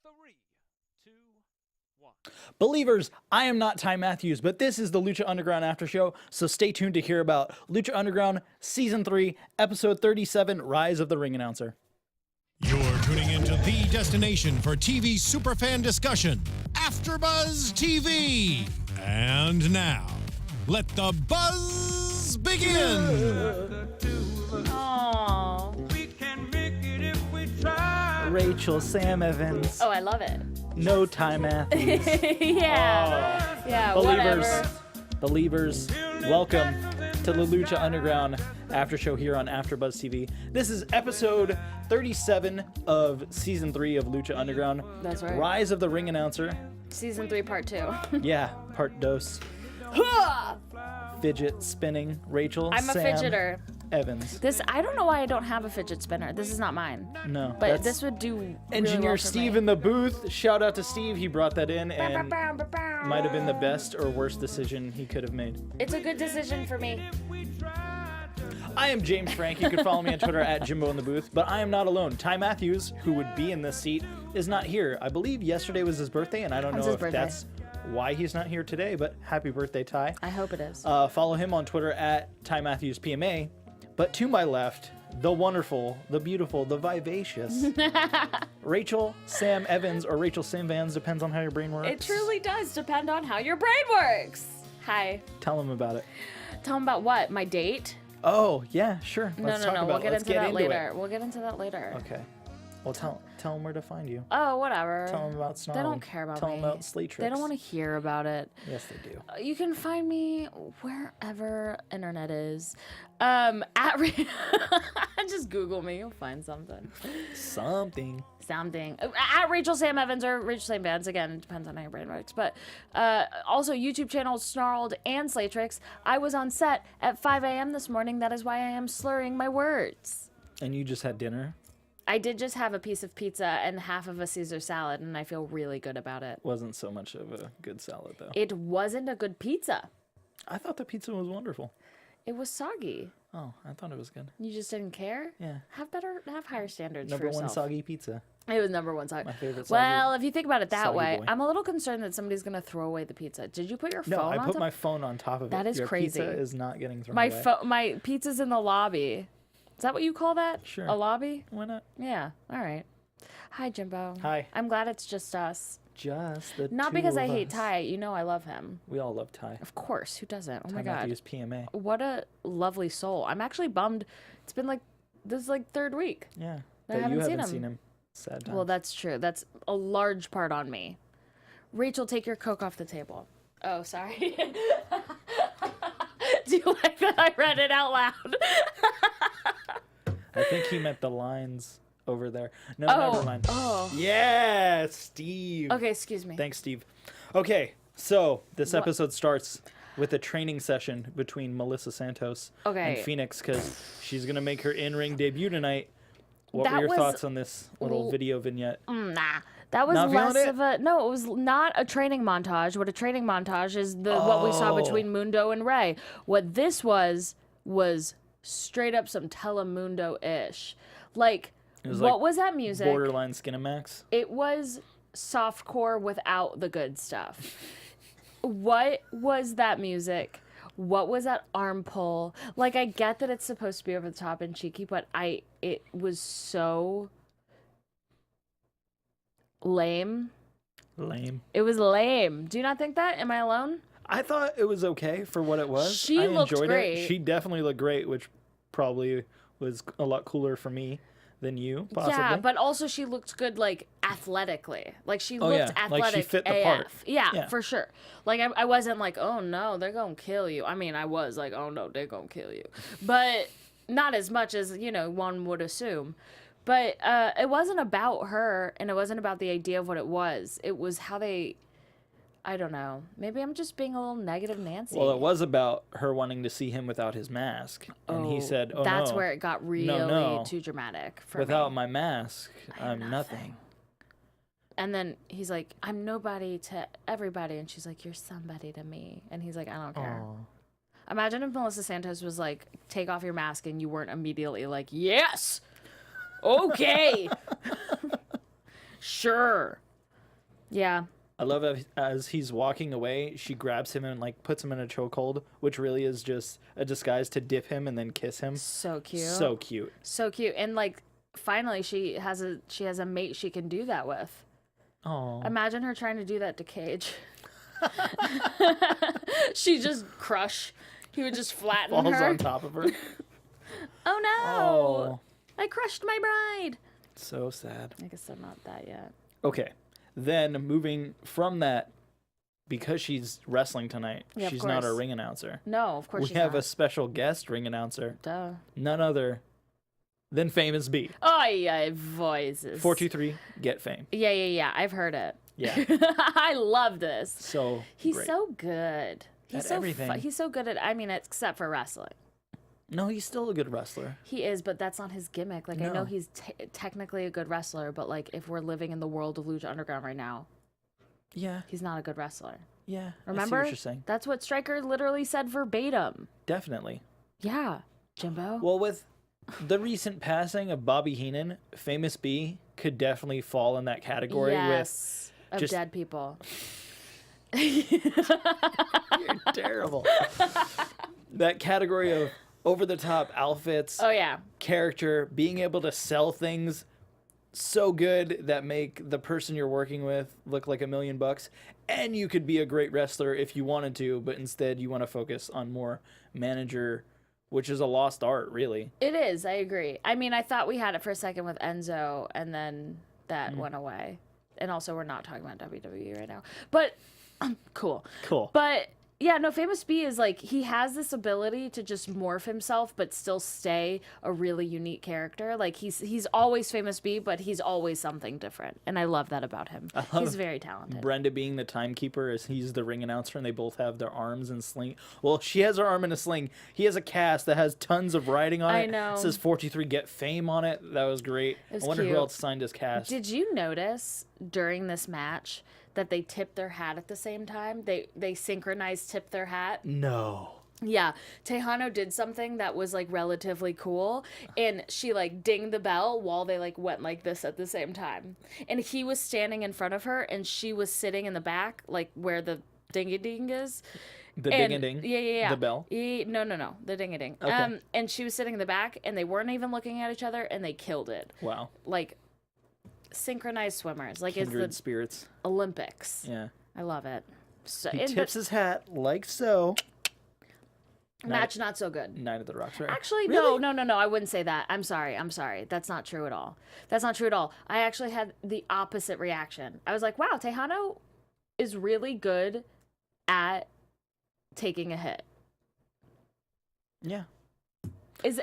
3, 2, 1. Believers, I am not Ty Matthews, but this is the Lucha Underground After Show, so stay tuned to hear about Lucha Underground Season 3, Episode 37, Rise of the Ring Announcer. You're tuning into the destination for TV superfan discussion, AfterBuzz TV. And now, let the buzz begin. Aww. We can make it if we try. Rachel, Sam Evans, Oh, I love it. no Ty Matthews. Yeah. Yeah, Believers, welcome to the Lucha Underground After Show here on AfterBuzz TV. This is episode 37 of Season 3 of Lucha Underground. That's right. Rise of the Ring Announcer. Season 3, Part 2. Yeah, part dos. Fidget spinning, Rachel, I'm a Sam fidgeter. Evans. I don't know why I don't have a fidget spinner. This is not mine. No, But that's this would do really Engineer well for Steve me. in the booth. Shout out to Steve. He brought that in and might have been the best or worst decision he could have made. It's a good decision for me. I am James Franck. You can follow me on Twitter at Jimbo in the booth. But I am not alone. Ty Matthews, who would be in this seat, is not here. I believe yesterday was his birthday, and I don't When's know his if birthday? that's why he's not here today, but happy birthday, Ty. I hope it is. Follow him on Twitter at Ty Matthews PMA. But to my left, the wonderful, the beautiful, the vivacious Rachel Sam Evans, or Rachel Sam Vans, depends on how your brain works. It truly does depend on how your brain works. Hi. Tell him about it. Tell him about what? My date? Oh, yeah, sure. No, Let's no, talk no. about We'll it. get Let's into that into later. it. We'll get into that later. Okay. Well, tell him where to find you. Oh, whatever. Tell him about Snarly. They don't care about Tell me. him about Slate Tricks. They don't want to hear about it. Yes, they do. You can find me wherever internet is. Just Google me. You'll find something. Something. At Rachel Sam Evans or Rachel Sam Vans. Again, it depends on how your brain works. But also YouTube channel Snarled and Slate Tricks. I was on set at 5 a.m. this morning. That is why I am slurring my words. And you just had dinner? I did just have a piece of pizza and half of a Caesar salad, and I feel really good about it. Wasn't so much of a good salad, though. It wasn't a good pizza. I thought the pizza was wonderful. It was soggy. Oh, I thought it was good. You just didn't care? Yeah. Have higher standards Number for one yourself. soggy pizza. It was number one soggy. My favorite soggy. Well, if you think about it that soggy way, boy. I'm a little concerned that somebody's gonna throw away the pizza. Did you put your phone No, I on put top? my phone on top of it. That is Your crazy. Pizza is not getting thrown my away. my pizza's in the lobby. Is that what you call that? Sure. A lobby? Why not? Yeah. All right. Hi, Jimbo. Hi. I'm glad it's just us. Just the Not two because I of hate us. Ty. You know I love him. We all love Ty. Of course. Who doesn't? Oh Ty my God. Matthews PMA. What a lovely soul. I'm actually bummed. It's been this is third week. Yeah. I That haven't you seen haven't him. seen him. Sad times. Well, that's true. That's a large part on me. Rachel, take your Coke off the table. Oh, sorry. Do you like that I read it out loud? I think he meant the lines over there. No, Oh, never mind. oh. Yeah, Steve. Okay, excuse me. Thanks, Steve. Okay, so this What? episode starts with a training session between Melissa Santos Okay. and Phoenix because she's going to make her in-ring debut tonight. What That were your was thoughts on this little l- video vignette? Nah. That was Not feeling less it? of a no. It was not a training montage. What a training montage is what we saw Oh. between Mundo and Rey. What this was straight up some Telemundo-ish. Like, It was what like was that music? Borderline Skinamax. It was softcore without the good stuff. What was that music? What was that arm pull? Like, I get that it's supposed to be over the top and cheeky, but it was so lame. Lame. It was lame. Do you not think that? Am I alone? I thought it was okay for what it was. She I looked enjoyed great. it. She definitely looked great, which probably was a lot cooler for me than you, possibly. Yeah, but also she looked good, like, athletically. Like, she Oh, looked yeah. athletic Like, she fit the AF. part. Yeah, Yeah. for sure. Like, I wasn't like, oh, no, they're gonna kill you. I mean, I was like, oh, no, they're gonna kill you. But not as much as, one would assume. But it wasn't about her, and it wasn't about the idea of what it was. It was how they... I don't know. Maybe I'm just being a little negative Nancy. Well, it was about her wanting to see him without his mask. And he said, oh, that's no, where it got really no. too dramatic for without me. my mask, I'm nothing. And then he's like, I'm nobody to everybody. And she's like, you're somebody to me. And he's like, I don't care. Aw. Imagine if Melissa Santos was like, take off your mask, and you weren't immediately like, yes, okay, sure. Yeah. I love it as he's walking away, she grabs him and like puts him in a chokehold, which really is just a disguise to dip him and then kiss him. So cute. So cute. So cute. And like finally she has a mate she can do that with. Oh. Imagine her trying to do that to Cage. She just crush. He would just flatten Falls her. on top of her. Oh no! Oh. I crushed my bride. So sad. I guess I'm not that yet. Okay. Then moving from that, because she's wrestling tonight, Yeah, of she's not a course. ring announcer. No, of course We she's have not. a special guest ring announcer, Duh. none other than Famous B. Oh yeah, voices. 423, get fame. Yeah. I've heard it. Yeah. I love this. So He's great. so good. He's At so everything. He's so good at. I mean, except for wrestling. No, he's still a good wrestler. He is, but that's not his gimmick. Like I No. know he's technically a good wrestler, but like if we're living in the world of Lucha Underground right now, Yeah. he's not a good wrestler. Yeah. Remember? I see what you're saying. That's what Stryker literally said verbatim. Definitely. Yeah, Jimbo. Well, with the recent passing of Bobby Heenan, Famous B could definitely fall in that category yes, of just- dead people. with you're terrible. That category of over the top outfits, Oh yeah, character, being able to sell things so good that make the person you're working with look like $1 million, and you could be a great wrestler if you wanted to, but instead you want to focus on more manager, which is a lost art, really. it is. I agree. I mean, I thought we had it for a second with Enzo, and then that went away. And also, we're not talking about WWE right now, but cool. Cool. But yeah, no, Famous B is like, he has this ability to just morph himself, but still stay a really unique character. Like he's always Famous B, but he's always something different. And I love that about him. He's very talented. Brenda being the timekeeper as he's the ring announcer, and they both have their arms in sling. Well, she has her arm in a sling. He has a cast that has tons of writing on it. I know. It says 43 get fame on it. That was great. It's I wonder cute. who else signed his cast. Did you notice during this match that they tipped their hat at the same time? They synchronized tipped their hat. No. Yeah, Tejano did something that was like relatively cool, and she like dinged the bell while they like went like this at the same time. And he was standing in front of her, and she was sitting in the back, like where the ding-a-ding is. The And- ding-a-ding? Yeah. The bell? No, the ding-a-ding. Okay. And she was sitting in the back, and they weren't even looking at each other, and they killed it. Wow. Like synchronized swimmers, like Kindred it's the spirits. Olympics. Yeah. I love it. So, He and tips his hat like so. the match not so good. Night at the Roxbury. Actually, Really? no. I wouldn't say that. I'm sorry. That's not true at all. That's not true at all. I actually had the opposite reaction. I was like, wow, Tejano is really good at taking a hit. Yeah. Is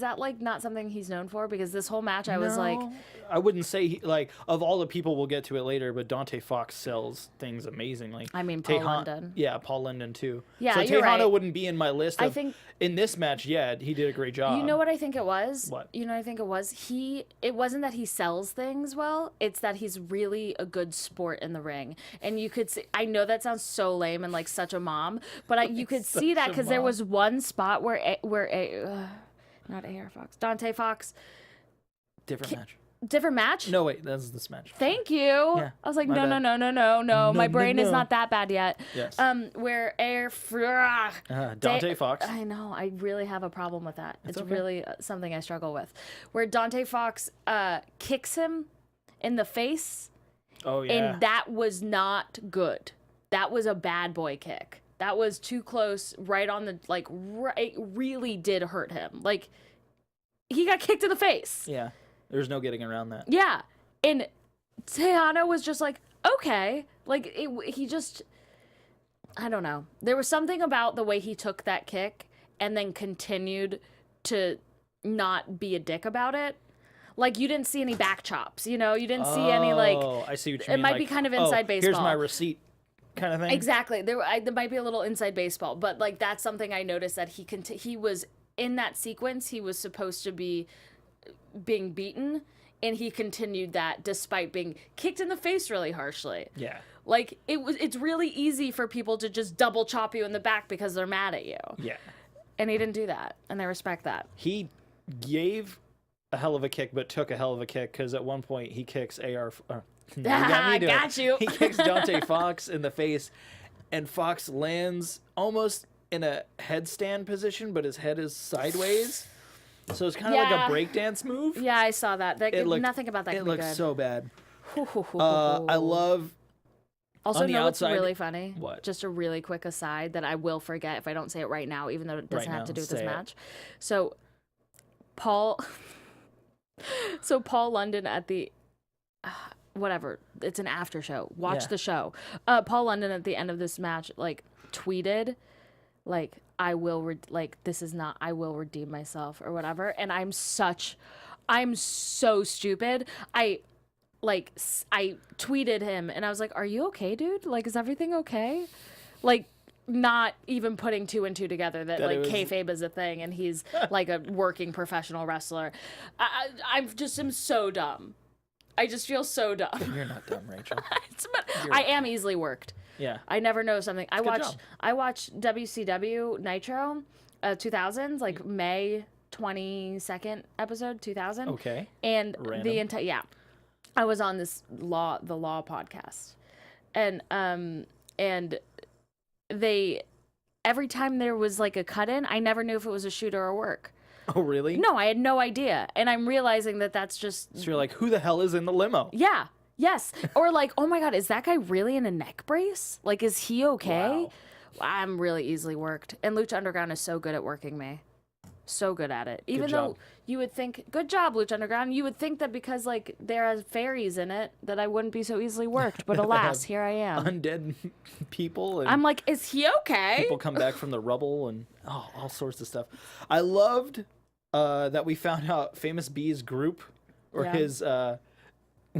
that like not something he's known for? Because this whole match I was like, No, I wouldn't say like of all the people, we'll get to it later, but Dante Fox sells things amazingly. I mean, Paul London. Yeah, Paul London too. Yeah, so you're Tejano right. wouldn't be in my list. I Of, think- in this match, yeah, he did a great job. You know what I think it was? What? You know what I think it was? It wasn't that he sells things well, it's that he's really a good sport in the ring. And you could see, I know that sounds so lame and like such a mom, but you could see that Such a because there mom. was one spot where not AR Fox, Dante Fox, Different match. different match? No, wait, that's this match. Thank you. Yeah, I was like, my no. bad. My brain is no. not that bad yet. Yes. Where Dante Fox. I know. I really have a problem with that. It's okay. really something I struggle with. Where Dante Fox kicks him in the face, Oh yeah. and that was not good. That was a bad boy kick. That was too close, right on the it really did hurt him. Like he got kicked in the face. Yeah. There's no getting around that. Yeah. And Tejano was just like, okay. Like, he just, I don't know. There was something about the way he took that kick and then continued to not be a dick about it. Like, you didn't see any back chops, you know? You didn't see any, like, Oh, I see what you it mean. might like, be kind of inside Here's baseball. my receipt, kind of thing. Exactly. There might be a little inside baseball, but, like, that's something I noticed that he was, in that sequence, he was supposed to be being beaten, and he continued that despite being kicked in the face really harshly. Yeah. Like it's really easy for people to just double chop you in the back because they're mad at you. Yeah. And he didn't do that, and I respect that. He gave a hell of a kick, but took a hell of a kick because at one point he kicks You got me doing Got you. He kicks Dante Fox in the face, and Fox lands almost in a headstand position, but his head is sideways. So it's kind of like a breakdance move. Yeah, I saw that. Nothing about that It could be looks good. so bad. I love. Also, on the know what's outside- really funny? What? Just a really quick aside that I will forget if I don't say it right now, even though it doesn't Right have to now, do with this say it. match. So, Paul London at the whatever, it's an after show. Watch Yeah. the show. Paul London at the end of this match tweeted I will I will redeem myself or whatever, and I'm so stupid. I tweeted him and I was like, "Are you okay, dude? Like, is everything okay?" Not even putting two and two together that it was- kayfabe is a thing and he's like a working professional wrestler. I'm so dumb. I just feel so dumb. You're not dumb, Rachel. I am easily worked. Yeah. I never know something. I job. watched WCW Nitro 2000s, like May 22nd episode 2000. Okay. And Random. the entire I was on the law podcast. And they every time there was like a cut in, I never knew if it was a shoot or a work. Oh, really? No, I had no idea. And I'm realizing that that's just So you're like, who the hell is in the limo? yeah. Yes. Or like, oh my God, is that guy really in a neck brace? Like, is he okay? Wow. I'm really easily worked. And Lucha Underground is so good at working me. So good at it. Even though job. you would think, good job, Lucha Underground. You would think that because like there are fairies in it that I wouldn't be so easily worked. But alas, here I am. Undead people. And I'm like, is he okay? people come back from the rubble and all sorts of stuff. I loved that we found out Famous B's group or Yeah. his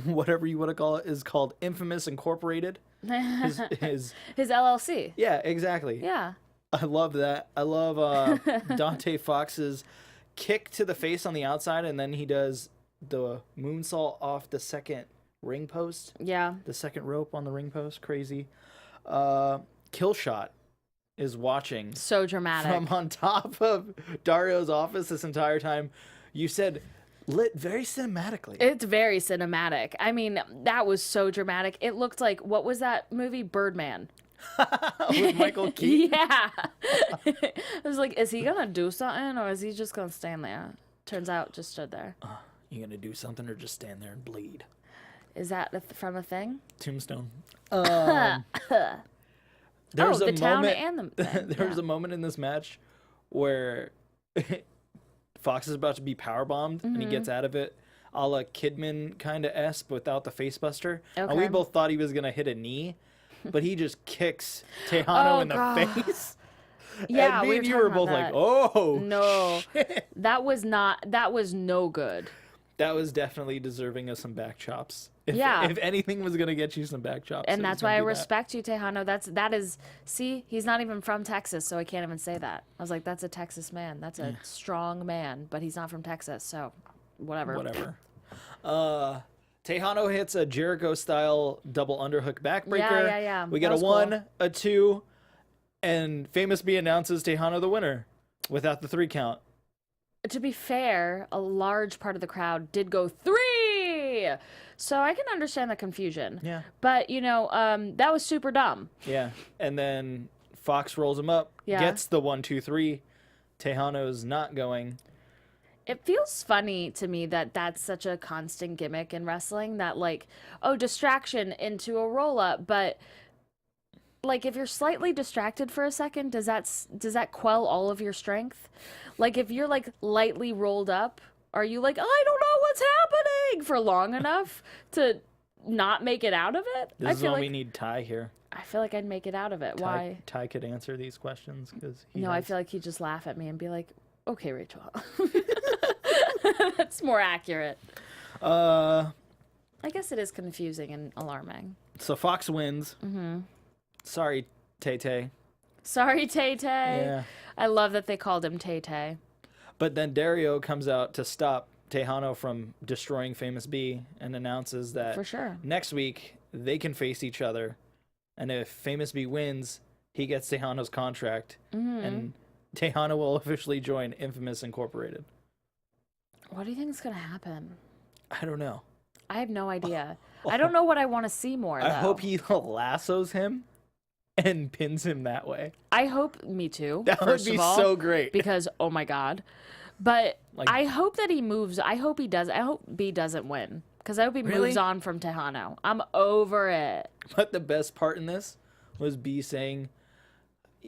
whatever you want to call it is called Infamous Incorporated. His His LLC. yeah, exactly. Yeah. I love that. I love Dante Fox's kick to the face on the outside, and then he does the moonsault off the second ring post, Yeah. the second rope on the ring post. Crazy. Killshot is watching So dramatic. from on top of Dario's office this entire time. You said lit very cinematically. It's very cinematic. I mean, that was so dramatic. It looked like, what was that movie? Birdman. With Michael Keaton. Yeah. I was like, is he gonna do something or is he just gonna stand there? Turns out, just stood there. You gonna do something or just stand there and bleed? Is that from a thing? Tombstone. The There's a town moment. and the thing. There's a moment in this match where Fox is about to be powerbombed and he gets out of it, a la Kidman kind of esque, but without the facebuster. And we Okay. both thought he was gonna hit a knee, but he just kicks Tejano in the God. face. Yeah, and me we and were you were talking both about like, that. "Oh, No, shit." that was no good. That was definitely deserving of some back chops. Yeah. If anything was gonna get you some back chops, And it that's was why gonna I be that. respect you, Tejano. That is, see, he's not even from Texas, so I can't even say that. I was like, that's a Texas man. That's a strong man, but he's not from Texas, so whatever. Whatever. Tejano hits a Jericho-style double underhook backbreaker. Yeah. We That get a was 1, cool. a 2, and Famous B announces Tejano the winner without the 3 count. To be fair, a large part of the crowd did go 3, so I can understand the confusion. Yeah. But that was super dumb. Yeah. And then Fox rolls him up, Yeah. gets the 1, 2, 3. Tejano's not going. It feels funny to me that that's such a constant gimmick in wrestling, that like, oh, distraction into a roll up, but like if you're slightly distracted for a second, does that quell all of your strength? Like if you're like lightly rolled up, are you like, I don't know what's happening for long enough to not make it out of it? This is when we need Ty here. I feel like I'd make it out of it. Why? Ty could answer these questions because No, I feel like he'd just laugh at me and be like, okay, Rachel. That's more accurate. I guess it is confusing and alarming. So Fox wins. Mm-hmm. Sorry, Tay-Tay. Sorry, Tay-Tay. Yeah. I love that they called him Tay-Tay. But then Dario comes out to stop Tejano from destroying Famous B and announces that For sure. next week they can face each other. And if Famous B wins, he gets Tejano's contract. And Tejano will officially join Infamous Incorporated. What do you think is going to happen? I don't know. I have no idea. I don't know what I want to see more, though. I hope he lassos him and pins him that way. I hope, me too. That first would be of all, so great. Because, oh my God. But Like- I hope that he moves. I hope he does. I hope B doesn't win. Because I hope he Really? moves on from Tejano. I'm over it. But the best part in this was B saying,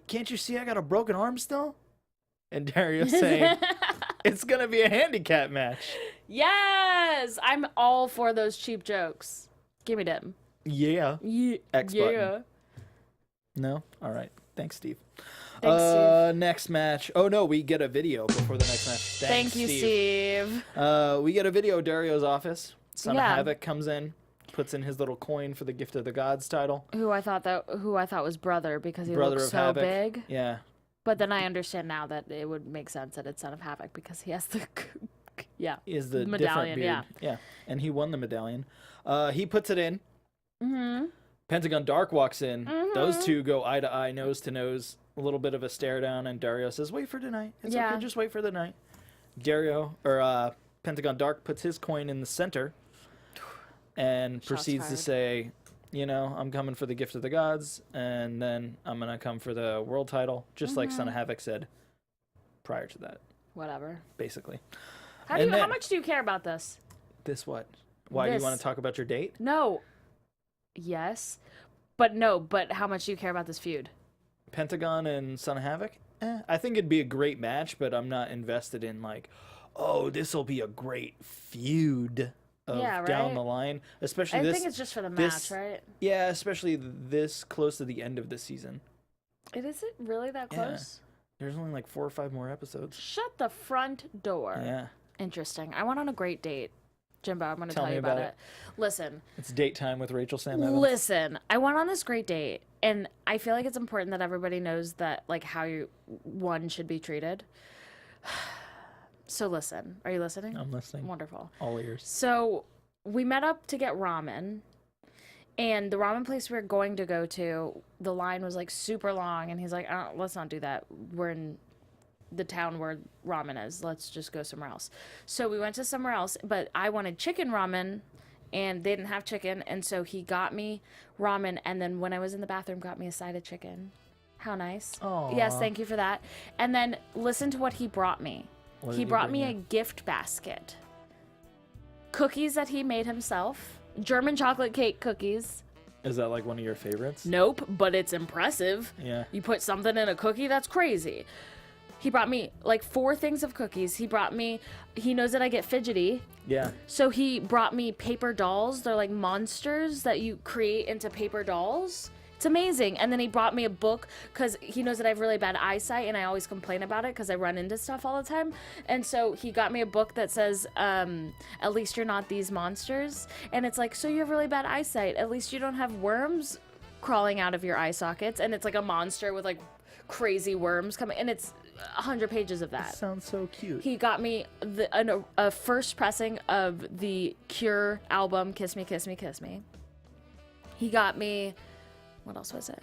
"Can't you see I got a broken arm still?" And Dario saying, "It's going to be a handicap match." Yes! I'm all for those cheap jokes. Give me them. Yeah. Yeah. X button. No? All right. Thanks, Steve. Thanks, Steve. Next match. Oh, no, we get a video before the next match. Thank you, Steve. We get a video of Dario's office. Son of Yeah. Havoc comes in, puts in his little coin for the Gift of the Gods title. Who I thought was brother because he Brother looks of so Havoc. big. Yeah. But then I understand now that it would make sense that it's Son of Havoc because he has the yeah. Is the Medallion, different beard. Yeah. And he won the medallion. He puts it in. Mm-hmm. Pentagon Dark walks in. Those two go eye to eye, nose to nose. A little bit of a stare down, and Dario says, "Wait for tonight. It's Yeah. okay, just wait for the night." Pentagon Dark puts his coin in the center and proceeds to fired. say, "I'm coming for the Gift of the Gods, and then I'm gonna come for the world title," just like Son of Havoc said prior to that, Whatever. basically. How And then- much do you care about this? This what? Why do you want This. to talk about your date? No. Yes. But no, but how much do you care about this feud? Pentagon and Son of Havoc? I think it'd be a great match, but I'm not invested in like, oh, this will be a great feud of Yeah, down right? the line. Especially I this. think it's just for the this- match, right? Yeah, especially this close to the end of the season. Is it really that Yeah. close? There's only like 4 or 5 more episodes. Shut the front door. Yeah, Interesting. I went on a great date. Jimbo, I'm going to Tell tell me you about about it. Listen, it's date time with Rachel Sam Evans. Listen, I went on this great date, and I feel like it's important that everybody knows that, like, how one should be treated. So listen, are you listening? I'm listening. Wonderful. All ears. So we met up to get ramen, and the ramen place we were going to go to, the line was like super long, and he's like, let's not do that. We're in the town where ramen is. Let's just go somewhere else. So we went to somewhere else, but I wanted chicken ramen, and they didn't have chicken, and so he got me ramen, and then when I was in the bathroom, got me a side of chicken. How nice. Aw. Yes, thank you for that. And then listen to what he brought me. What did He he brought bring me a you? gift basket. Cookies that he made himself. German chocolate cake cookies. Is that like one of your favorites? Nope, but it's impressive. Yeah. You put something in a cookie, that's crazy. He brought me like 4 things of cookies. He knows that I get fidgety. Yeah. So he brought me paper dolls. They're like monsters that you create into paper dolls. It's amazing. And then he brought me a book because he knows that I have really bad eyesight and I always complain about it because I run into stuff all the time. And so he got me a book that says, at least you're not these monsters. And it's like, so you have really bad eyesight. At least you don't have worms crawling out of your eye sockets. And it's like a monster with like crazy worms coming. And it's 100 pages of that. Sounds so cute. He got me a first pressing of the Cure album, Kiss Me, Kiss Me, Kiss Me. He got me, what else was it?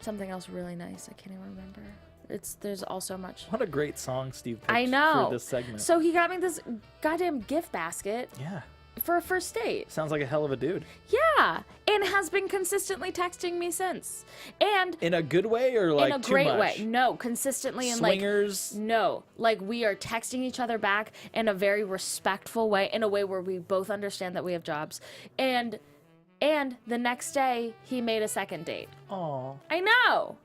Something else really nice. I can't even remember. There's all so much. What a great song Steve picked I know. for this segment. So he got me this goddamn gift basket Yeah. for a first date. Sounds like a hell of a dude. Yeah. And has been consistently texting me since. And In a good way or like in a too great much? way. No, consistently and Swingers. no, like we are texting each other back in a very respectful way, in a way where we both understand that we have jobs. And the next day he made a second date. Aw. I know.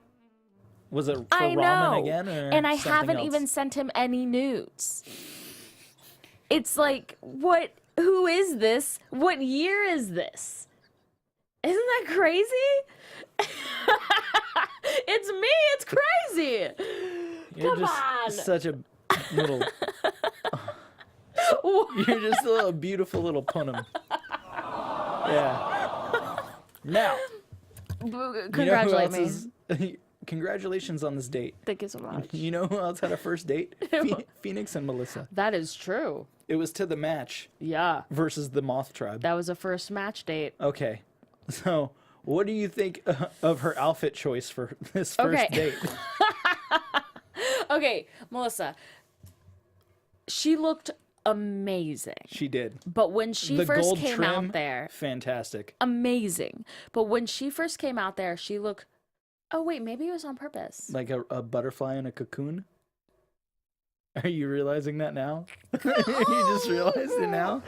Was it for I ramen know. again or And I something haven't else? even sent him any nudes. It's like, what? Who is this? What year is this? Isn't that crazy? It's me. It's crazy. You're Come just on. such a little. You're just a little beautiful little punum. Yeah. Now, Congratulate me. Congratulations on this date. Thank you so much. You know who else had a first date? Phoenix and Melissa. That is true. It was to the match Yeah. versus the Moth Tribe. That was a first match date. Okay. So, what do you think of her outfit choice for this first Okay. date? Okay, Melissa. She looked amazing. She did. But when she The first gold came trim, out there, fantastic. amazing. But when she first came out there, she looked. Oh wait, maybe it was on purpose. Like a butterfly in a cocoon. Are you realizing that now? You just realized it now?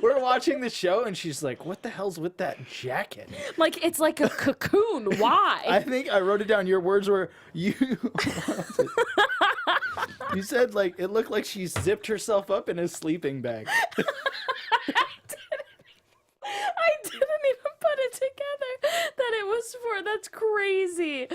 We're watching the show and she's like, what the hell's with that jacket? Like, it's like a cocoon. Why? I think I wrote it down. Your words were, you said, like, it looked like she zipped herself up in a sleeping bag. I didn't even put it together that it was for. That's crazy.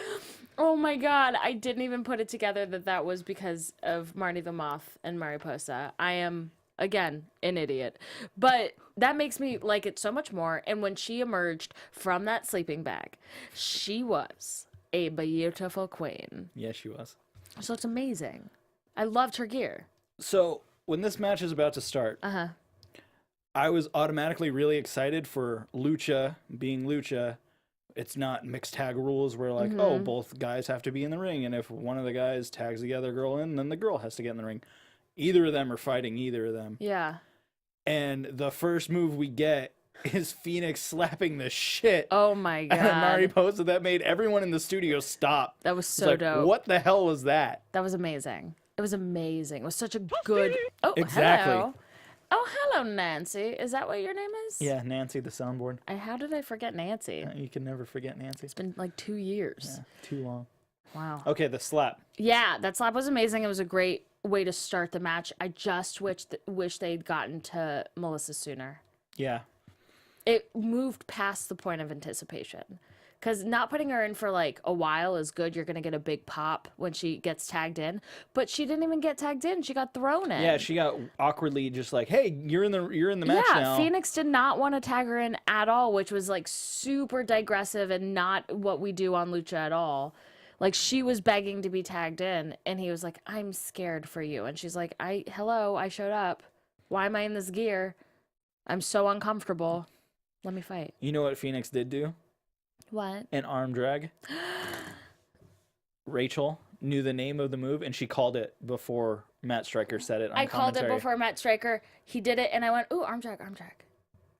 Oh my God. I didn't even put it together that was because of Marty the Moth and Mariposa. I am, again, an idiot. But that makes me like it so much more. And when she emerged from that sleeping bag, she was a beautiful queen. Yes, she was. So it's amazing. I loved her gear. So when this match is about to start, I was automatically really excited for Lucha being Lucha. It's not mixed tag rules where like, oh, both guys have to be in the ring. And if one of the guys tags the other girl in, then the girl has to get in the ring. Either of them are fighting either of them. Yeah. And the first move we get is Phoenix slapping the shit Oh my God. out of Mariposa. That made everyone in the studio stop. That was It's so like, dope. what the hell was that? That was amazing. It was amazing. It was such a good. Oh, Exactly. hello. Oh, hello, Nancy. Is that what your name is? Yeah, Nancy, the soundboard. How did I forget Nancy? You can never forget Nancy. It's been like 2 years. Yeah, too long. Wow. Okay, the slap. Yeah, that slap was amazing. It was a great way to start the match. I just wish they'd gotten to Melissa sooner. Yeah. It moved past the point of anticipation. Because not putting her in for like a while is good. You're going to get a big pop when she gets tagged in. But she didn't even get tagged in. She got thrown in. Yeah, she got awkwardly just like, hey, you're in the match now. Phoenix did not want to tag her in at all, which was like super digressive and not what we do on Lucha at all. Like she was begging to be tagged in and he was like, I'm scared for you. And she's like, hello, I showed up. Why am I in this gear? I'm so uncomfortable. Let me fight. You know what Phoenix did do? What? An arm drag. Rachel knew the name of the move and she called it before Matt Stryker said it on I called commentary. it before Matt Stryker. He did it and I went, ooh, arm drag, arm drag.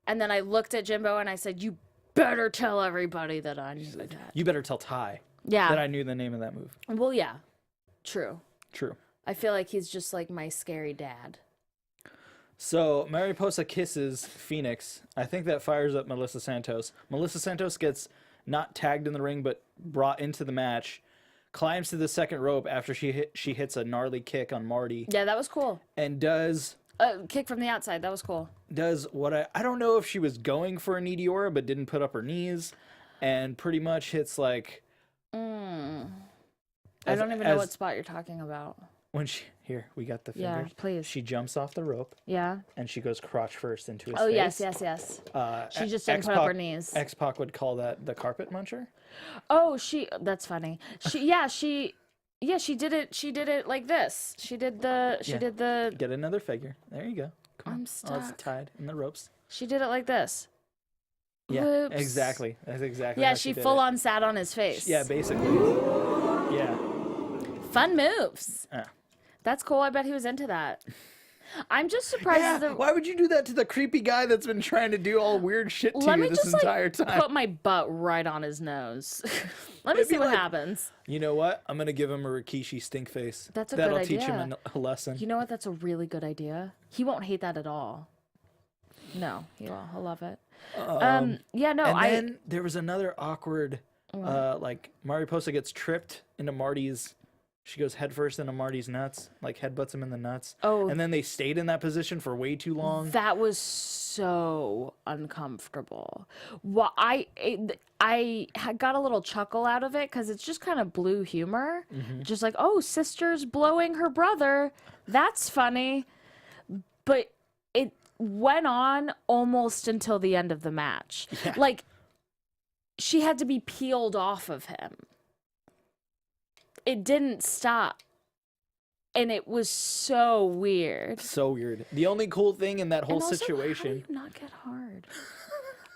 And then I looked at Jimbo and I said, you better tell everybody that I knew that. You better tell Ty Yeah. that I knew the name of that move. Well, yeah. True. True. I feel like he's just like my scary dad. So Mariposa kisses Phoenix. I think that fires up Melissa Santos. Melissa Santos gets not tagged in the ring, but brought into the match. Climbs to the second rope after she hits a gnarly kick on Marty. Yeah, that was cool. And does Kick from the outside. That was cool. what I don't know if she was going for a Meteora, but didn't put up her knees. And pretty much hits like... I don't even know what spot you're talking about. When she... Here, we got the Yeah, fingers. please. She jumps off the rope. Yeah. And she goes crotch first into his Oh, face. yes. She She just didn't put up her knees. X-Pac would call that the carpet muncher. Oh, that's funny. She did it. She did it like this. She did the. Get another figure. There you go. Come on. I'm Oh, stuck. it's tied in the ropes. She did it like this. Yeah, Whoops. exactly. That's exactly. Yeah, how she did full it. on sat on his face. Yeah, basically. Yeah. Fun moves. Yeah. That's cool. I bet he was into that. I'm just surprised. Yeah, why would you do that to the creepy guy that's been trying to do all weird shit to Let you me this just entire like time? put my butt right on his nose. Let me It'd see be what like- happens. You know what? I'm gonna give him a Rikishi stink face. That's a That'll good teach idea. him a lesson. You know what? That's a really good idea. He won't hate that at all. No, he'll love it. Yeah, no, and then there was another awkward, like Mariposa gets tripped into Marty's. She goes headfirst into Marty's nuts, like headbutts him in the nuts. Oh. And then they stayed in that position for way too long. That was so uncomfortable. Well, I got a little chuckle out of it because it's just kind of blue humor. Just like, oh, sister's blowing her brother. That's funny. But it went on almost until the end of the match. Yeah. Like, she had to be peeled off of him. It didn't stop. And it was so weird. So weird. The only cool thing in that whole And also, situation. how do you not get hard?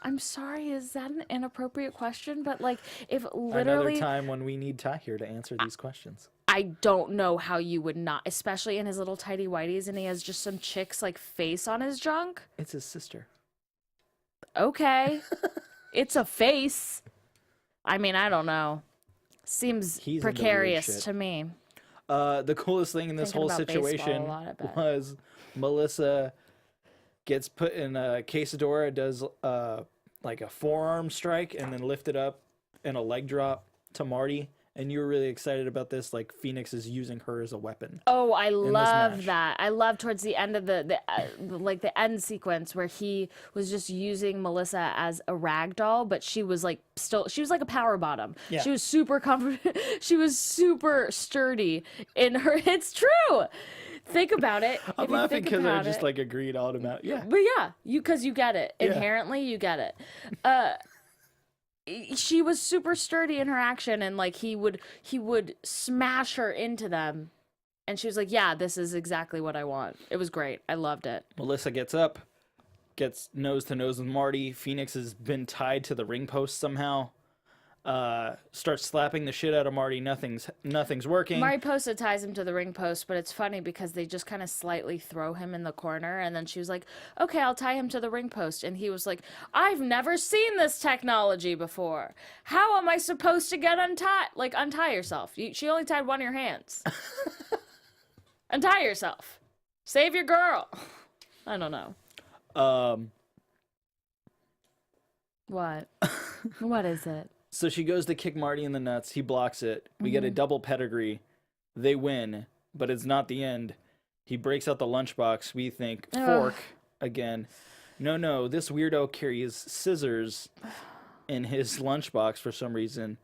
I'm sorry, is that an inappropriate question? But like, if Another literally, time when we need Ty here to answer these questions. I don't know how you would not, especially in his little tighty whities, and he has just some chick's like face on his junk. It's his sister. Okay, it's a face. I mean, I don't know. Seems He's into weird precarious shit. to me. The coolest thing in this Thinking whole about baseball a situation lot, I bet. was Melissa gets put in a quesadora, does like a forearm strike, and then lifted up in a leg drop to Marty. And you were really excited about this, like Phoenix is using her as a weapon. Oh, I this love match. that. I love towards the end of the like the end sequence where he was just using Melissa as a rag doll, but she was like she was like a power bottom. Yeah. She was super she was super sturdy in her. It's true. Think about it. I'm If you laughing think because I about just it. like agreed automatically. Yeah. But yeah, because you get it. Yeah. Inherently, you get it. She was super sturdy in her action, and like he would smash her into them, and she was like, "Yeah, this is exactly what I want." It was great. I loved it. Melissa gets up, gets nose to nose with Marty. Phoenix has been tied to the ring post somehow. Starts slapping the shit out of Marty. Nothing's working. Mariposa ties him to the ring post, but it's funny because they just kind of slightly throw him in the corner, and then she was like, "Okay, I'll tie him to the ring post," and he was like, "I've never seen this technology before. How am I supposed to get untie yourself? She only tied one of your hands. Untie yourself. Save your girl." I don't know. What? What is it? So she goes to kick Marty in the nuts. He blocks it. We get a double pedigree. They win, but it's not the end. He breaks out the lunchbox. We think fork again. No, this weirdo carries scissors in his lunchbox for some reason,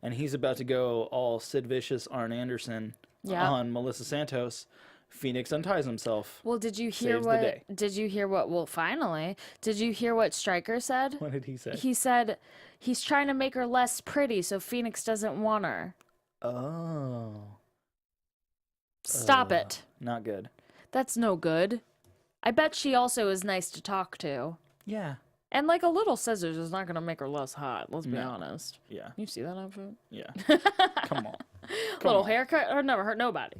and he's about to go all Sid Vicious, Arn Anderson on Melissa Santos. Phoenix unties himself. Well, did you hear Saves the day. well, finally, did you hear what Stryker said? What did he say? He said he's trying to make her less pretty so Phoenix doesn't want her. Oh. Stop it. Not good. That's no good. I bet she also is nice to talk to. Yeah. And like a little scissors is not going to make her less hot, let's be No. honest. Yeah. You see that outfit? Yeah. Come on. Little haircut or never hurt nobody.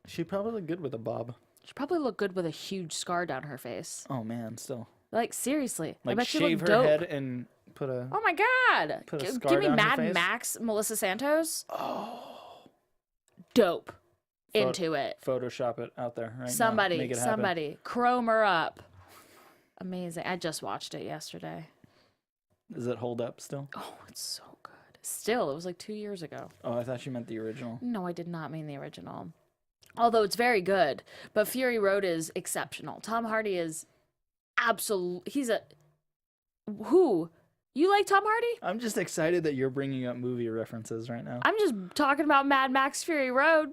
She probably looked good with a bob. She probably looked good with a huge scar down her face. Oh man, still. Like seriously. I Like bet she shave looked her dope. head and put a Oh my god! Put a Give scar me down her Mad face? Max, Melissa Santos. Oh, dope. Into it. Photoshop it out there right now. Somebody, Make it happen. somebody, chrome her up. Amazing. I just watched it yesterday. Does it hold up still? Oh, it's so good. Still, it was like 2 years ago. Oh, I thought you meant the original. No, I did not mean the original. Although it's very good, but Fury Road is exceptional. Tom Hardy is he's a who? You like Tom Hardy? I'm just excited that you're bringing up movie references right now. I'm just talking about Mad Max Fury Road.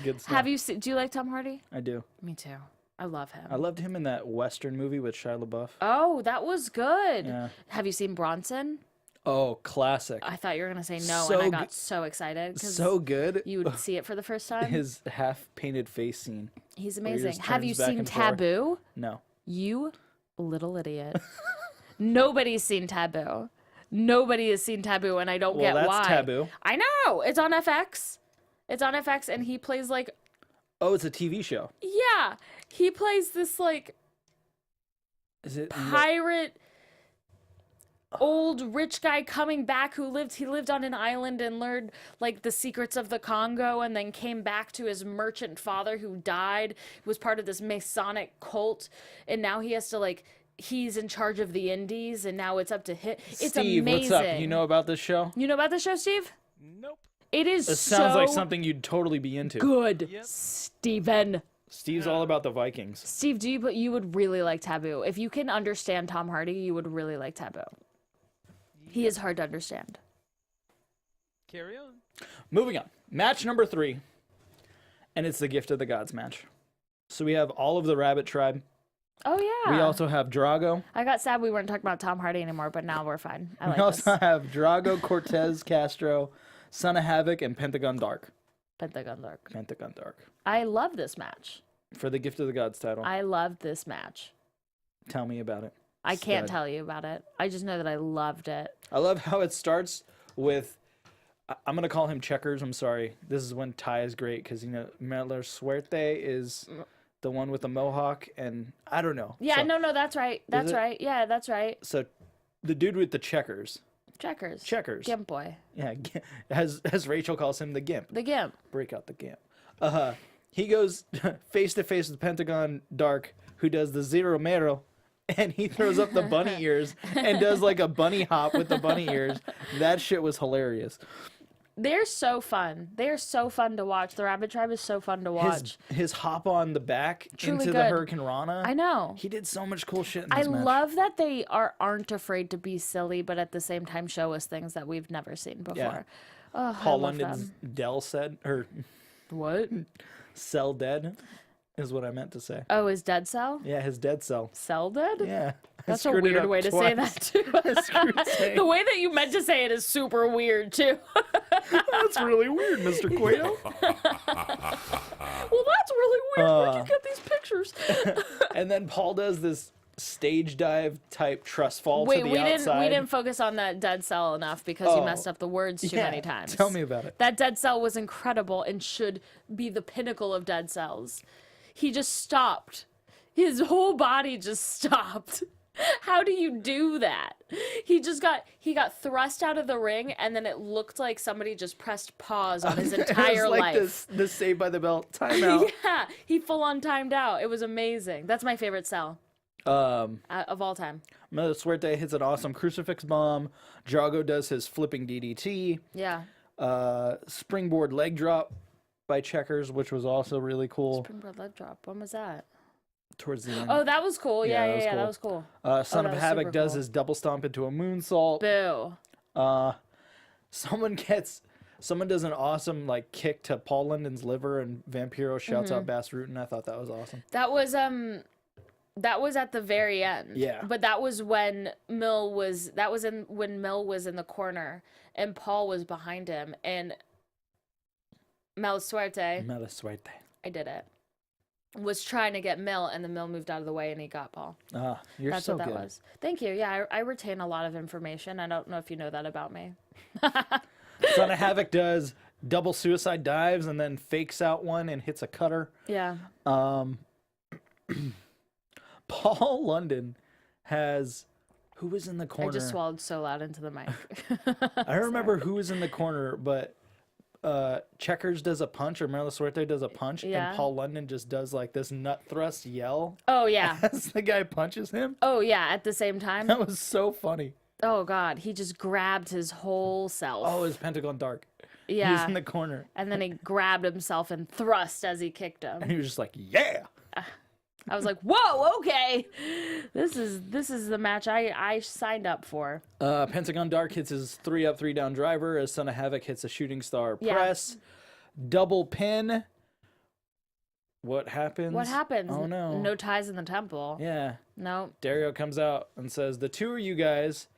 Good stuff. Have you seen? Do you like Tom Hardy? I do. Me too. I love him. I loved him in that Western movie with Shia LaBeouf. Oh, that was good. Yeah. Have you seen Bronson? Oh, classic. I thought you were gonna say no, So and I g- got so excited because So good. you would see it for the first time. His half-painted face scene. He's where he amazing. just Have you turns back seen and forth. Taboo? No. You little idiot. Nobody's seen Taboo. Nobody has seen Taboo, and I don't Well, get that's why. Taboo. I know. It's on FX. It's on FX, and he plays like, Oh, it's a TV show. yeah, he plays this like Is it? pirate old rich guy coming back who lived on an island and learned like the secrets of the Congo, and then came back to his merchant father who died, was part of this Masonic cult, and now he has to like he's in charge of the Indies, and now it's up to him. It's Steve, amazing. what's up? You know about this show? You know about the show, Steve? Nope. It is It sounds so like something you'd totally be into. good, Yep. Steven. Steve's all about the Vikings. Steve, you would really like Taboo. If you can understand Tom Hardy, you would really like Taboo. He is hard to understand. Carry on. Moving on. Match number 3. And it's the Gift of the Gods match. So we have all of the Rabbit Tribe. Oh yeah. We also have Drago. I got sad we weren't talking about Tom Hardy anymore, but now we're fine. I We like also this. have Drago, Cortez, Castro, Son of Havoc, and Pentagon Dark. Pentagon Dark. Pentagon Dark. I love this match. For the Gift of the Gods title. I love this match. Tell me about it. I can't Stud. tell you about it. I just know that I loved it. I love how it starts with. I'm gonna call him Checkers. I'm sorry. This is when Ty is great because Mala Suerte is the one with the mohawk, and I don't know. Yeah, So- no, that's right. That's it? right. Yeah, that's right. So, the dude with the checkers. Checkers. Checkers. Gimp boy. Yeah, as Rachel calls him, the Gimp. The Gimp. Break out the Gimp. He goes face to face with Pentagon Dark, who does the Zero Mero, and he throws up the bunny ears and does like a bunny hop with the bunny ears. That shit was hilarious. They're so fun. They're so fun to watch. The Rabbit Tribe is so fun to watch. His hop on the back Truly into the good. Hurricane Rana. I know. He did so much cool shit in I this match. love that they aren't afraid to be silly, but at the same time show us things that we've never seen before. Yeah. Oh, Paul I love London's them. Dell said, or What? Cell Dead is what I meant to say. Oh, is Dead Cell? Yeah, his dead cell. Cell Dead? Yeah. I That's a screwed it weird up way to twice. say that, too. I screwed saying- The way that you meant to say it is super weird, too. That's really weird, Mr. Cueto. Well, that's really weird. Where'd you get these pictures? And then Paul does this stage dive type trust fall Wait, to the we outside. didn't focus on that Dead Cell enough because you Oh. messed up the words too Yeah, many times. Tell me about it. That Dead Cell was incredible and should be the pinnacle of Dead Cells. He just stopped. His whole body just stopped. How do you do that? He got thrust out of the ring, and then it looked like somebody just pressed pause on his entire it was like life. this Saved by the Bell timeout. Yeah, he full on timed out. It was amazing. That's my favorite cell of all time. Mala Suerte hits an awesome crucifix bomb. Drago does his flipping DDT. Yeah. Springboard leg drop by Checkers, which was also really cool. Springboard leg drop. When was that? Towards the end. Oh, that was cool. Yeah, Yeah, that was cool. Son that of was Havoc super does cool. his double stomp into a moonsault. Boo. Someone does an awesome like kick to Paul London's liver, and Vampiro shouts Mm-hmm. out Bass Rutten. I thought that was awesome. That was at the very end. Yeah. But that was when Mill was in the corner and Paul was behind him and Mala Suerte, Mala Suerte. I did it, was trying to get Mill, and the Mill moved out of the way and he got Paul. You're That's so what that good. was. Thank you. Yeah, I retain a lot of information. I don't know if you know that about me. Son of Havoc does double suicide dives and then fakes out one and hits a cutter. Yeah. Paul London has who was in the corner? I just swallowed so loud into the mic. I don't remember who was in the corner, but Checkers does a punch, or Mala Suerte does a punch, Yeah. and Paul London just does like this nut thrust yell Oh, yeah. as the guy punches him. Oh, yeah, at the same time. That was so funny. Oh, God. He just grabbed his whole self. Oh, it was Pentagon Dark. He was yeah. in the corner, And then he grabbed himself and thrust as he kicked him. and he was just like, "Yeah." I was like, whoa, okay. This is the match I signed up for. Pentagon Dark hits his 3-up, 3-down driver as Son of Havoc hits a shooting star Yeah. press. Double pin. What happens? What happens? Oh, no. No ties in the temple. Yeah. No. Dario comes out and says, "The two of you guys,"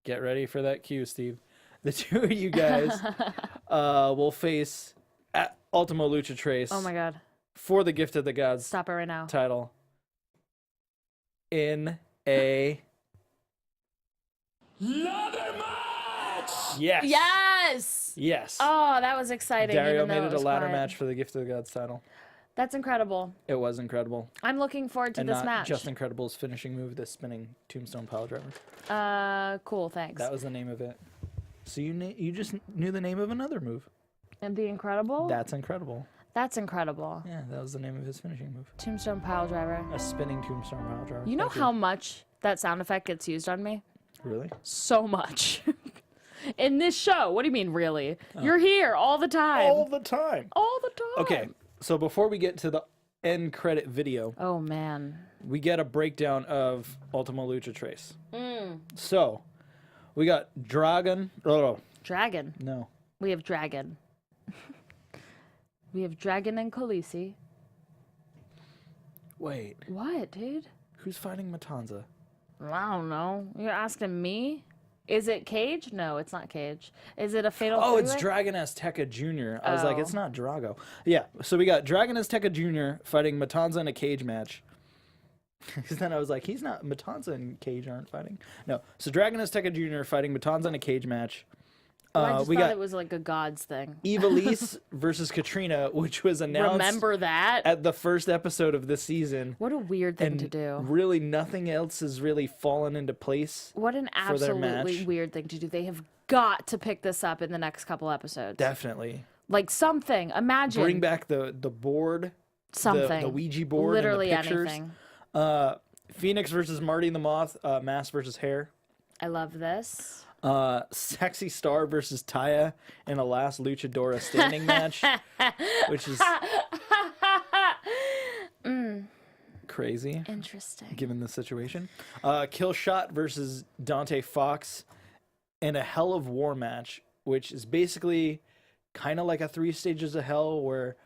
get ready for that cue, Steve. "The two of you guys will face at Ultima Lucha Trace Oh, my God. for the Gift of the Gods Stop it right now. title in a ladder match. Yes. Yes! Yes. Oh, that was exciting. Dario even though made it a was ladder quiet. match for the Gift of the Gods title. That's incredible. It was incredible. I'm looking forward to And this not match. just Incredible's finishing move, the spinning tombstone pile driver. Cool, thanks. That was the name of it. So you just knew the name of another move. And the Incredible? That's incredible. That's incredible. Yeah, that was the name of his finishing move. Tombstone Pile Driver. A spinning tombstone pile driver. You know Thank how much that sound effect gets used on me? Really? So much. In this show. What do you mean, really? You're here all the time. All the time. All the time. Okay, so before we get to the end credit video, Oh, man. we get a breakdown of Ultima Lucha Trace. So, we got Dragon. Oh, Dragon. no. We have Dragon. We have Dragon and Khaleesi. Wait, What, dude? who's fighting Matanza? I don't know. You're asking me? Is it Cage? No, it's not Cage. Is it a Fatal Oh, it's Three-Way? Dragon Azteca Jr. I was like, Oh. it's not Drago. Yeah, so we got Dragon Azteca Jr. fighting Matanza in a cage match. Because then I was like, he's not. Matanza and Cage aren't fighting. No. So Dragon Azteca Jr. fighting Matanza in a cage match. I just we thought got it was like a God's thing. Ivelisse versus Katrina, which was announced Remember that? at the first episode of this season. What a weird thing And to do. really nothing else has really fallen into place. What an for their absolutely match. weird thing to do. They have got to pick this up in the next couple episodes. Definitely. Like something. Imagine. Bring back the board. something. The Ouija board. Literally and the pictures. anything. Phoenix versus Marty and the Moth. Mask versus hair. I love this. Sexy Star versus Taya in a last Luchadora standing match, which is crazy Interesting. given the situation. Killshot versus Dante Fox in a Hell of War match, which is basically kind of like a 3 Stages of Hell, where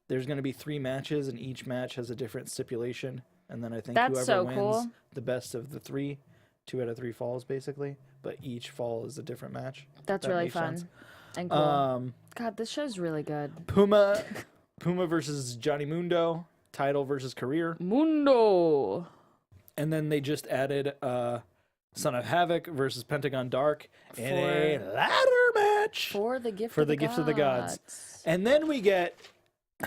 there's going to be 3 matches and each match has a different stipulation, and then I think That's whoever so wins cool. the best of the 3, 2 out of 3 falls basically, but each fall is a different match. That's That really makes fun sense. and cool. God, this show's really good. Puma versus Johnny Mundo, title versus career. Mundo. And then they just added Son of Havoc versus Pentagon Dark in a ladder match For the gift for of the the gifts of the gods. gods. And then we get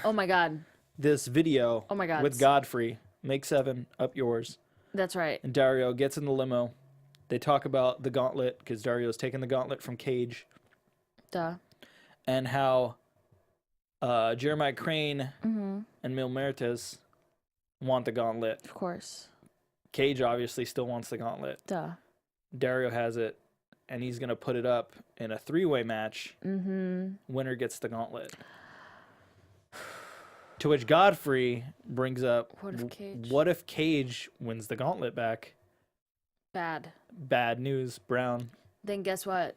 Oh my god. this video Oh my god. with Godfrey. Make 7, up yours. That's right. And Dario gets in the limo. They talk about the gauntlet because Dario's taken the gauntlet from Cage, Duh. and how Jeremiah Crane Mm-hmm. and Mil Muertes want the gauntlet. Of course. Cage obviously still wants the gauntlet. Duh. Dario has it, and he's going to put it up in a 3-way match. Mm-hmm. Winner gets the gauntlet. To which Godfrey brings up, What if Cage? what if Cage wins the gauntlet back? Bad. Bad news, Brown. Then guess what?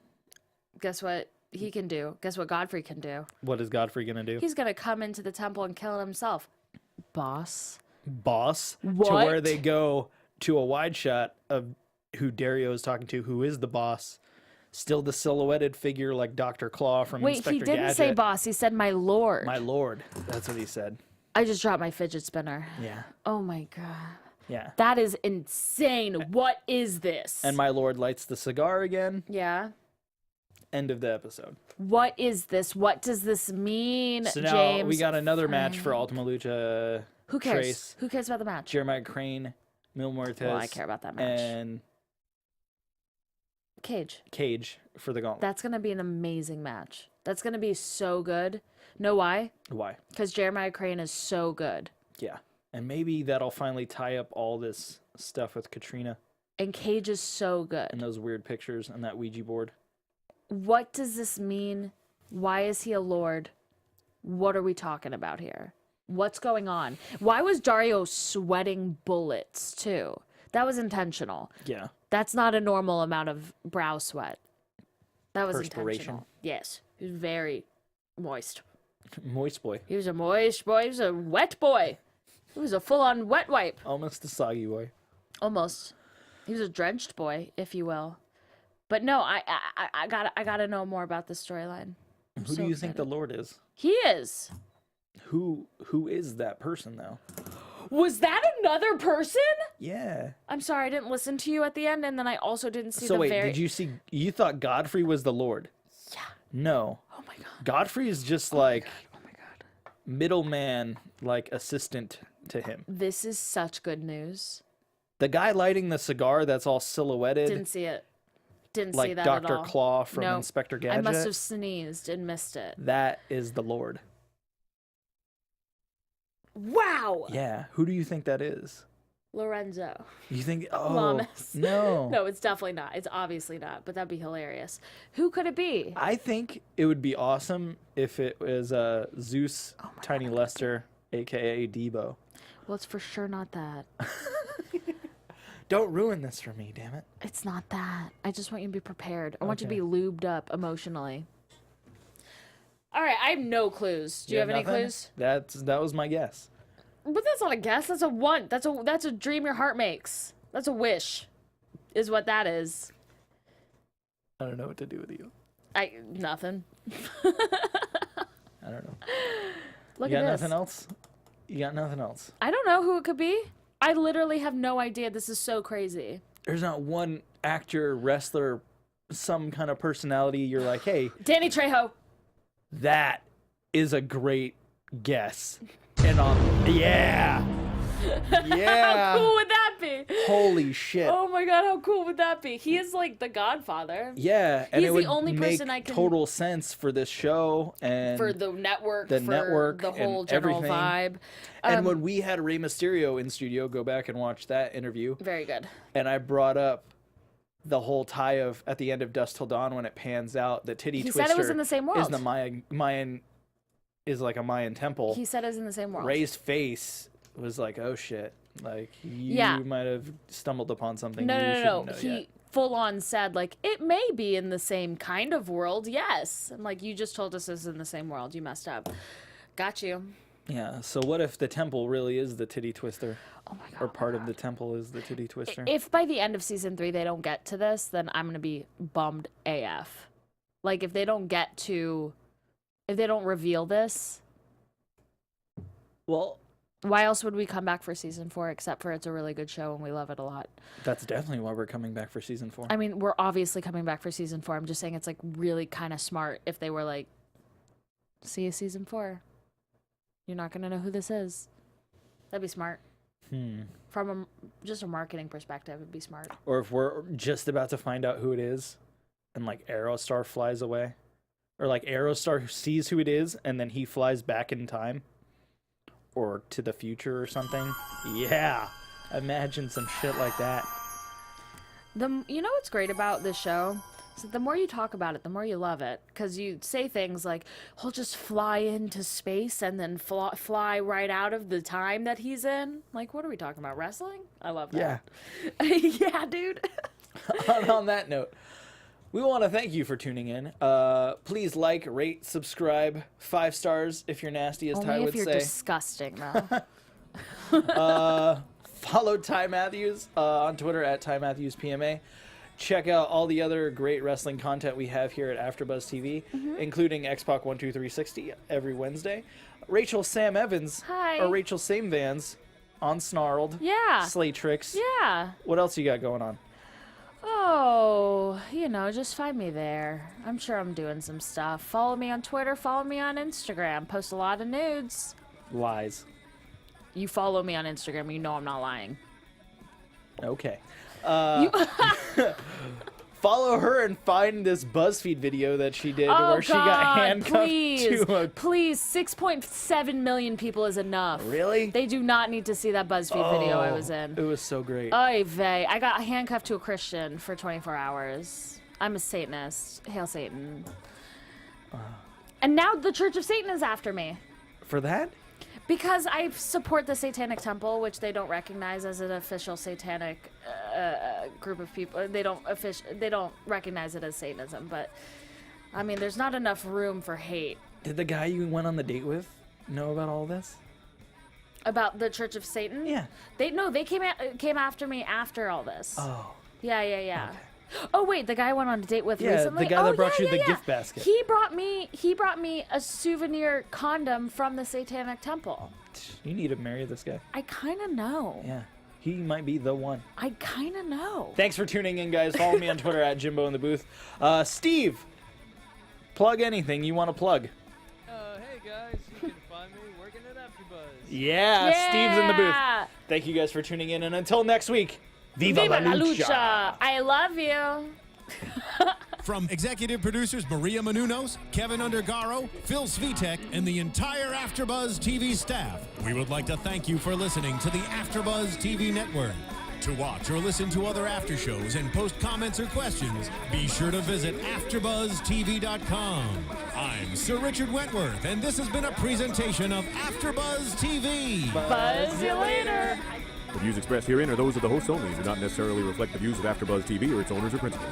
Guess what he can do? Guess what Godfrey can do? What is Godfrey going to do? He's gonna come into the temple and kill himself. Boss. Boss. To What? where they go to a wide shot of who Dario is talking to, who is the boss. Still the silhouetted figure like Dr. Claw from Wait, Inspector he didn't Gadget. say boss. He said my lord. My lord. That's what he said. I just dropped my fidget spinner. Yeah. Oh my god. Yeah. That is insane. What is this? And my lord lights the cigar again. yeah. End of the episode. What is this? What does this mean, So now James? we got another match for Frank? Ultima Lucha. Who cares? Trace, Who cares about the match? Jeremiah Crane, Mil Muertes, Well, I care about that match. and Cage. Cage for the gauntlet. That's gonna be an amazing match. That's gonna be so good. Know why? Why? Because Jeremiah Crane is so good. Yeah. And maybe that'll finally tie up all this stuff with Katrina And Cage is so good. and those weird pictures on that Ouija board. What does this mean? Why is he a lord? What are we talking about here? What's going on? Why was Dario sweating bullets too? That was intentional. Yeah. That's not a normal amount of brow sweat. That was Perspiration. intentional. Yes. He was very moist. Moist boy. He was a moist boy. He was a wet boy. He was a full-on wet wipe. Almost a soggy boy. Almost. He was a drenched boy, if you will. But no, I gotta know more about this storyline. Who do you think the Lord is? He is. Who is that person though? Was that another person? Yeah. I'm sorry, I didn't listen to you at the end, and then I also didn't see So the wait, very. did you see? You thought Godfrey was the Lord? Yeah. No. Oh my god. Godfrey is just like Oh my god. middleman, like assistant to him. This is such good news. The guy lighting the cigar that's all silhouetted, Didn't see it. Didn't see like that at Dr. all. Claw from No, Inspector Gadget. I must have sneezed and missed it. That is the Lord. Wow. Yeah. Who do you think that is? Lorenzo. You think? Oh Lamas. no. No, it's definitely not. It's obviously not, but that'd be hilarious. Who could it be? I think it would be awesome if it was Zeus, Tiny Lester, aka Debo. Well, it's for sure not that. Don't ruin this for me, damn it. It's not that. I just want you to be prepared. I want you to be lubed up emotionally. All right, I have no clues. Do you have any nothing? clues? That was my guess. But that's not a guess. That's a want. That's a dream your heart makes. That's a wish, is what that is. I don't know what to do with you. Nothing. I don't know. Look You at got this. nothing else? You got nothing else? I don't know who it could be. I literally have no idea. This is so crazy. There's not one actor, wrestler, some kind of personality you're like, hey, Danny Trejo. that is a great guess. And yeah. Yeah. How cool would that be? Holy shit. Oh my god, how cool would that be? He is like the Godfather. Yeah, and He's it the would only make person I can total sense for this show and for the network, the for network the whole and general everything. vibe. And when we had Rey Mysterio in studio, go back and watch that interview. Very good. And I brought up the whole tie of at the end of Dusk Till Dawn when it pans out, the titty He twister said it was in the same world. is the Mayan is like a Mayan temple. He said it was in the same world. Rey's face was like, oh shit, like you Yeah. might have stumbled upon something. you No. shouldn't know He yet. full on said like it may be in the same kind of world. Yes. I'm like, you just told us it's in the same world. You messed up. Got you. Yeah. So what if the temple really is the titty twister? Oh my god. Or part of the temple is the titty twister? If by the end of season 3 they don't get to this, then I'm gonna be bummed AF. Like if they don't reveal this, Well, why else would we come back for season 4 except for it's a really good show and we love it a lot? that's definitely why we're coming back for season 4. I mean, we're obviously coming back for season 4. I'm just saying it's like really kind of smart if they were like, see you season 4. You're not gonna know who this is. That'd be smart. From just a marketing perspective, it'd be smart. Or if we're just about to find out who it is and like Aerostar flies away. Or like Aerostar sees who it is and then he flies back in time. Or to the future or something. Yeah. Imagine some shit like that. You know what's great about this show? So the more you talk about it, the more you love it. Because you say things like, he'll just fly into space and then fly right out of the time that he's in. Like, what are we talking about? Wrestling? I love that. Yeah. Yeah, dude. On that note, we want to thank you for tuning in. Please like, rate, subscribe, 5 stars if you're nasty, as Ty Only would if you're say. disgusting, though. Follow Ty Matthews on Twitter at Ty Matthews PMA. Check out all the other great wrestling content we have here at AfterBuzz TV, including X-Pac 12360 every Wednesday. Rachel Sam Evans, Hi. or Rachel Same Vans on Snarled. Yeah. Slay Tricks. Yeah. What else you got going on? Oh, just find me there. I'm sure I'm doing some stuff. Follow me on Twitter. Follow me on Instagram. Post a lot of nudes. Lies. You follow me on Instagram. You know I'm not lying. Okay. Follow her and find this BuzzFeed video that she did where she got handcuffed to a... Please, 6.7 million people is enough. Really? They do not need to see that BuzzFeed video I was in. It was so great. Oy vey. I got handcuffed to a Christian for 24 hours. I'm a Satanist. Hail Satan. And now the Church of Satan is after me. For that? Because I support the Satanic Temple, which they don't recognize as an official satanic group of people. They don't recognize it as Satanism. But I mean, there's not enough room for hate. Did the guy you went on the date with know about all this? About the Church of Satan? Yeah. They came after me after all this. Oh. Yeah. Okay. Oh wait, the guy I went on a date with Yeah, recently. the guy that brought you the yeah. gift basket. He brought me a souvenir condom from the Satanic Temple. You need to marry this guy. I kind of know. Yeah. He might be the one. I kind of know. Thanks for tuning in, guys. Follow me on Twitter at Jimbo in the Booth. Steve, plug anything you want to plug. Hey guys, you can find me working at AfterBuzz. Yeah, Steve's in the booth. Yeah. Thank you guys for tuning in, and until next week, Viva la Lucha! I love you. From executive producers Maria Menounos, Keven Undergaro, Phil Svitek, and the entire AfterBuzz TV staff, we would like to thank you for listening to the AfterBuzz TV network. To watch or listen to other after shows and post comments or questions, be sure to visit AfterBuzzTV.com. I'm Sir Richard Wentworth, and this has been a presentation of AfterBuzz TV. Buzz you later. The views expressed herein are those of the hosts only and do not necessarily reflect the views of AfterBuzz TV or its owners or principals.